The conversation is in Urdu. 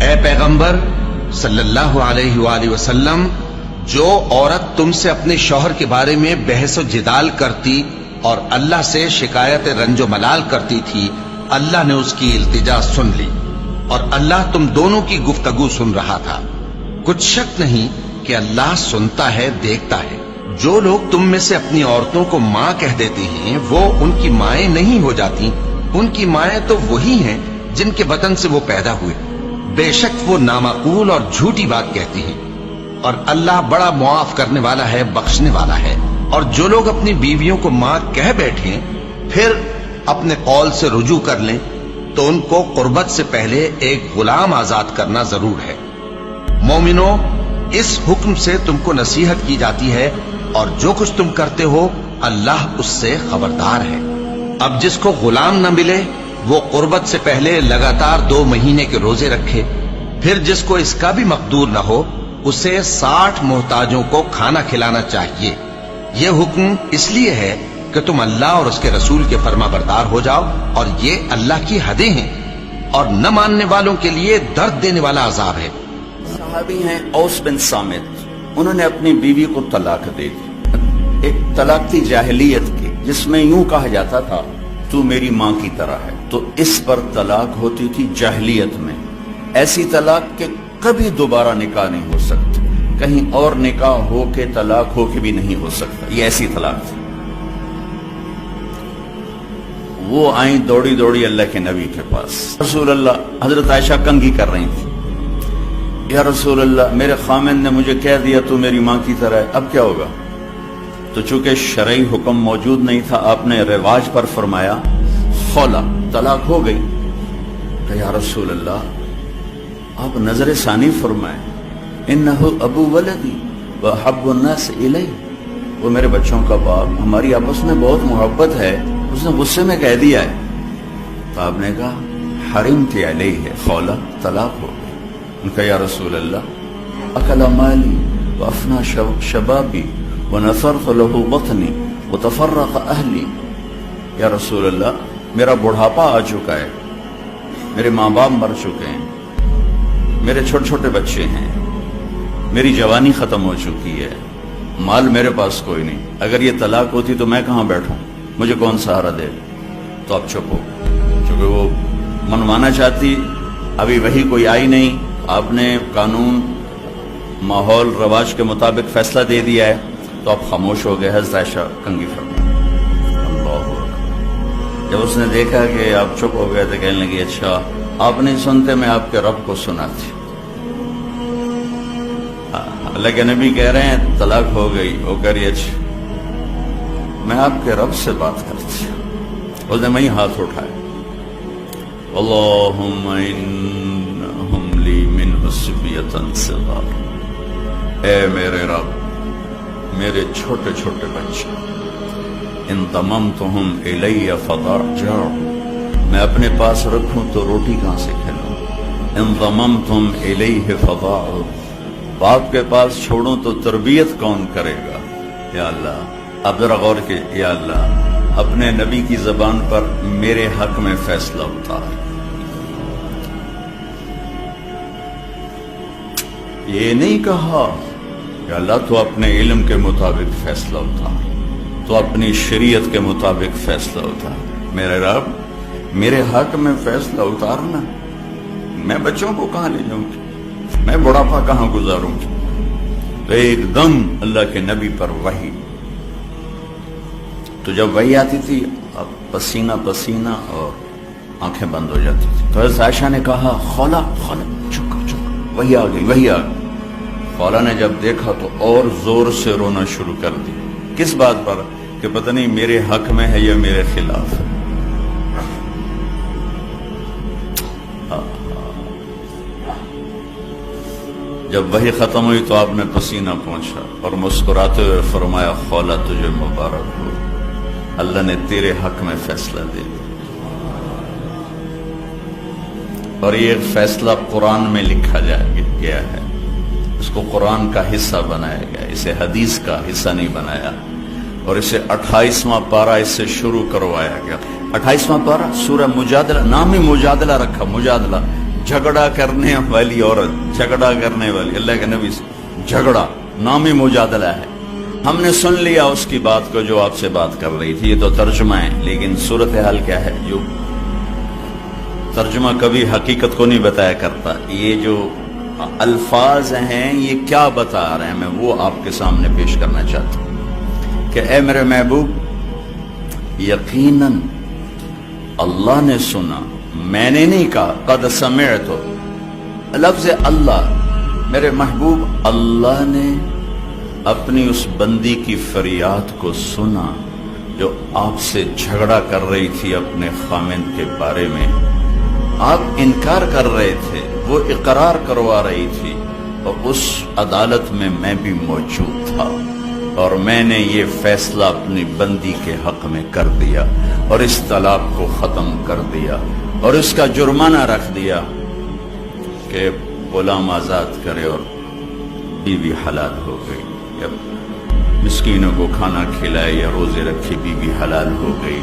اے پیغمبر صلی اللہ علیہ وآلہ وسلم، جو عورت تم سے اپنے شوہر کے بارے میں بحث و جدال کرتی اور اللہ سے شکایت رنج و ملال کرتی تھی، اللہ نے اس کی التجا سن لی اور اللہ تم دونوں کی گفتگو سن رہا تھا۔ کچھ شک نہیں کہ اللہ سنتا ہے، دیکھتا ہے۔ جو لوگ تم میں سے اپنی عورتوں کو ماں کہہ دیتے ہیں وہ ان کی مائیں نہیں ہو جاتی، ان کی مائیں تو وہی ہیں جن کے بطن سے وہ پیدا ہوئے۔ بے شک وہ نامعقول اور جھوٹی بات کہتی ہیں، اور اللہ بڑا معاف کرنے والا ہے، بخشنے والا ہے۔ اور جو لوگ اپنی بیویوں کو ماں کہہ بیٹھیں پھر اپنے قول سے رجوع کر لیں تو ان کو قربت سے پہلے ایک غلام آزاد کرنا ضرور ہے۔ مومنو، اس حکم سے تم کو نصیحت کی جاتی ہے اور جو کچھ تم کرتے ہو اللہ اس سے خبردار ہے۔ اب جس کو غلام نہ ملے وہ قربت سے پہلے لگاتار 2 مہینے کے روزے رکھے، پھر جس کو اس کا بھی مقدور نہ ہو اسے 60 محتاجوں کو کھانا کھلانا چاہیے۔ یہ حکم اس لیے ہے کہ تم اللہ اور اس کے رسول کے فرما بردار ہو جاؤ، اور یہ اللہ کی حدیں ہیں، اور نہ ماننے والوں کے لیے درد دینے والا عذاب ہے۔ صحابی ہیں اوس بن صامت، انہوں نے اپنی بیوی کو طلاق دے دی۔ ایک طلاق تھی جاہلیت کی، جس میں یوں کہا جاتا تھا تو میری ماں کی طرح ہے، تو اس پر طلاق ہوتی تھی جاہلیت میں۔ ایسی طلاق کہ کبھی دوبارہ نکاح نہیں ہو سکتا، کہیں اور نکاح ہو کے طلاق ہو کے بھی نہیں ہو سکتا، یہ ایسی طلاق تھی۔ وہ آئیں دوڑی دوڑی اللہ کے نبی کے پاس، رسول اللہ، حضرت عائشہ کنگھی کر رہی تھی، یا رسول اللہ میرے خامن نے مجھے کہہ دیا تو میری ماں کی طرح ہے، اب کیا ہوگا؟ تو چونکہ شرعی حکم موجود نہیں تھا، آپ نے رواج پر فرمایا خولا، طلاق ہو گئی۔ کہ یا رسول اللہ آپ نظر ثانی فرمائیں، انہو ابو ولدی وحب الناس الی، وہ میرے بچوں کا باپ، ہماری آپس میں بہت محبت ہے، اس نے غصے میں کہہ دیا ہے۔ تو آپ نے کہا حرمت علیہ، خولا، طلاق ہو گئی۔ ان کا یا رسول اللہ اکل مالی وافنا شبابی ونثرت له بطنی وتفرق اہلی، یا رسول اللہ میرا بڑھاپا آ چکا ہے، میرے ماں باپ مر چکے ہیں، میرے چھوٹے چھوٹے بچے ہیں، میری جوانی ختم ہو چکی ہے، مال میرے پاس کوئی نہیں، اگر یہ طلاق ہوتی تو میں کہاں بیٹھوں، مجھے کون سہارا دے؟ تو آپ چپ ہو، چونکہ وہ منوانا چاہتی، ابھی وہی کوئی آئی نہیں، آپ نے قانون ماحول رواج کے مطابق فیصلہ دے دیا ہے، تو آپ خاموش ہو گئے۔ حضرت عائشہ کنگھی فرمائیں، اللہ اکبر۔ جب اس نے دیکھا کہ آپ چپ ہو گئے تو کہنے لگی اچھا آپ نہیں سنتے، میں آپ کے رب کو سناتی۔ اللہ کے نبی کہہ رہے ہیں طلاق ہو گئی، وہ کہہ رہی اچھا میں آپ کے رب سے بات کرتی ہوں۔ اس نے وہیں ہاتھ اٹھائے، اللہم انہم لی من حسبیتن صغار، اے میرے رب میرے چھوٹے چھوٹے بچے، ان ضممتہم الی فضرجع، میں اپنے پاس رکھوں تو روٹی کہاں سے کھلاؤں، ان ضممتم الیہ فضاع، باپ کے پاس چھوڑوں تو تربیت کون کرے گا؟ یا اللہ اب ذرا غور کے، یا اللہ اپنے نبی کی زبان پر میرے حق میں فیصلہ اتار۔ یہ نہیں کہا کہ اللہ تو اپنے علم کے مطابق فیصلہ اتار، تو اپنی شریعت کے مطابق فیصلہ اتار۔ میرے رب میرے حق میں فیصلہ اتارنا، میں بچوں کو کہاں لے جاؤں گی، میں بڑھاپا کہاں گزاروں گی؟ تو ایک دم اللہ کے نبی پر وحی، تو جب وحی آتی تھی اب پسینہ پسینہ اور آنکھیں بند ہو جاتی تھی۔ تو حضرت عائشہ نے کہا خولا خولا، چپ وحی آ گئی، وحی آ گئی۔ خولا نے جب دیکھا تو اور زور سے رونا شروع کر دی۔ کس بات پر؟ کہ پتہ نہیں میرے حق میں ہے یا میرے خلاف ہے۔ جب وحی ختم ہوئی تو آپ نے پسینہ پہنچا اور مسکراتے ہوئے فرمایا خولا تجھے مبارک ہو، اللہ نے تیرے حق میں فیصلہ دے دیا۔ اور یہ فیصلہ قرآن میں لکھا گیا ہے، اس کو قرآن کا حصہ بنایا گیا، اسے حدیث کا حصہ نہیں بنایا، اور اسے 28واں پارہ اس سے شروع کروایا گیا۔ 28واں پارہ سورہ مجادلہ، نام ہی مجادلہ رکھا، مجادلہ، جھگڑا کرنے والی عورت، جھگڑا کرنے والی، اللہ کے نبی سے جھگڑا نام مجادلہ ہے۔ ہم نے سن لیا اس کی بات کو جو آپ سے بات کر رہی تھی، یہ تو ترجمہ ہے، لیکن صورتحال کیا ہے؟ جو ترجمہ کبھی حقیقت کو نہیں بتایا کرتا، یہ جو الفاظ ہیں یہ کیا بتا رہے ہیں، میں وہ آپ کے سامنے پیش کرنا چاہتا ہوں کہ اے میرے محبوب، یقیناً اللہ نے سنا، میں نے نہیں کہا، قد سمعت، لفظ اللہ، میرے محبوب اللہ نے اپنی اس بندی کی فریاد کو سنا جو آپ سے جھگڑا کر رہی تھی اپنے خامند کے بارے میں۔ آپ انکار کر رہے تھے، وہ اقرار کروا رہی تھی، اور اس عدالت میں میں بھی موجود تھا، اور میں نے یہ فیصلہ اپنی بندی کے حق میں کر دیا اور اس طلاق کو ختم کر دیا اور اس کا جرمانہ رکھ دیا کہ غلام آزاد کرے اور بیوی حلال ہو گئی، یا مسکینوں کو کھانا کھلائے یا روزے رکھے بیوی حلال ہو گئی۔